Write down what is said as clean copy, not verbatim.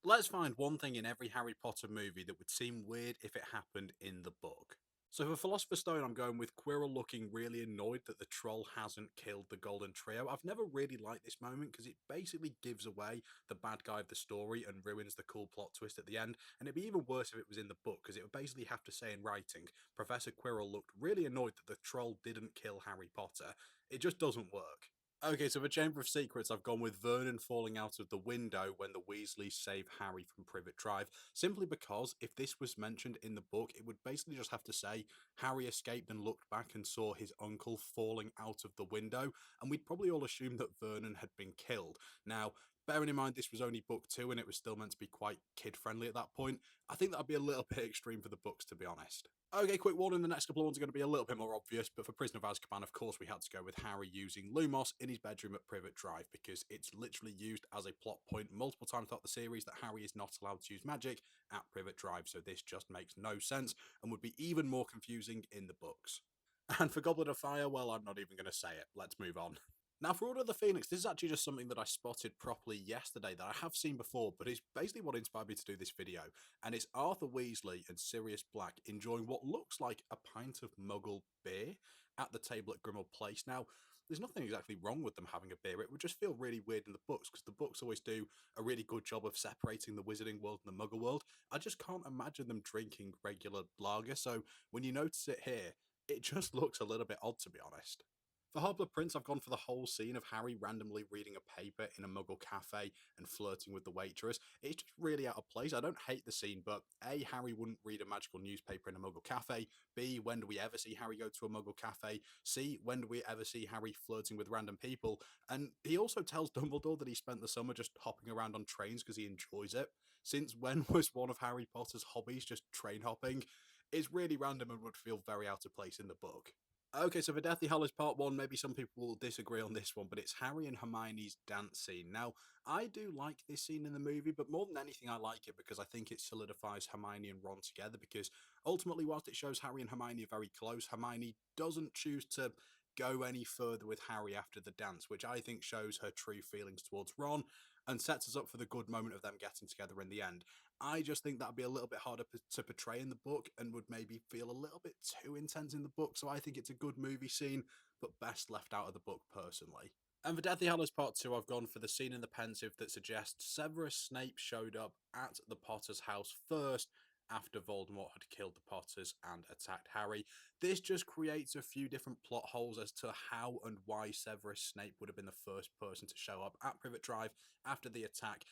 Let's find one thing in every Harry Potter movie that would seem weird if it happened in the book. So for Philosopher's Stone, I'm going with Quirrell looking really annoyed that the troll hasn't killed the Golden Trio. I've never really liked this moment because it basically gives away the bad guy of the story and ruins the cool plot twist at the end. And it'd be even worse if it was in the book because it would basically have to say in writing, Professor Quirrell looked really annoyed that the troll didn't kill Harry Potter. It just doesn't work. Okay, so for Chamber of Secrets, I've gone with Vernon falling out of the window when the Weasleys save Harry from Privet Drive, simply because if this was mentioned in the book, it would basically just have to say Harry escaped and looked back and saw his uncle falling out of the window, and we'd probably all assume that Vernon had been killed. Now, bearing in mind this was only book two and it was still meant to be quite kid friendly at that point, I think that'd be a little bit extreme for the books, to be honest. Okay, quick warning, the next couple of ones are going to be a little bit more obvious, but for Prisoner of Azkaban, of course, we had to go with Harry using Lumos in his bedroom at Privet Drive, because it's literally used as a plot point multiple times throughout the series that Harry is not allowed to use magic at Privet Drive, so this just makes no sense and would be even more confusing in the books. And for Goblet of Fire, well, I'm not even going to say it. Let's move on. Now, for Order of the Phoenix, this is actually just something that I spotted properly yesterday that I have seen before, but it's basically what inspired me to do this video. And it's Arthur Weasley and Sirius Black enjoying what looks like a pint of muggle beer at the table at Grimmauld Place. Now, there's nothing exactly wrong with them having a beer. It would just feel really weird in the books because the books always do a really good job of separating the wizarding world and the muggle world. I just can't imagine them drinking regular lager. So when you notice it here, it just looks a little bit odd, to be honest. For Half-Blood Prince, I've gone for the whole scene of Harry randomly reading a paper in a muggle cafe and flirting with the waitress. It's just really out of place. I don't hate the scene, but A, Harry wouldn't read a magical newspaper in a muggle cafe. B, when do we ever see Harry go to a muggle cafe? C, when do we ever see Harry flirting with random people? And he also tells Dumbledore that he spent the summer just hopping around on trains because he enjoys it. Since when was one of Harry Potter's hobbies just train hopping? It's really random and would feel very out of place in the book. Okay, so for Deathly Hallows Part 1, maybe some people will disagree on this one, but it's Harry and Hermione's dance scene. Now, I do like this scene in the movie, but more than anything, I like it because I think it solidifies Hermione and Ron together, because ultimately, whilst it shows Harry and Hermione are very close, Hermione doesn't choose to go any further with Harry after the dance, which I think shows her true feelings towards Ron and sets us up for the good moment of them getting together in the end. I just think that'd be a little bit harder to portray in the book and would maybe feel a little bit too intense in the book. So I think it's a good movie scene, but best left out of the book personally. And for Deathly Hallows Part 2, I've gone for the scene in the Pensive that suggests Severus Snape showed up at the Potter's house first after Voldemort had killed the Potters and attacked Harry. This just creates a few different plot holes as to how and why Severus Snape would have been the first person to show up at Privet Drive after the attack,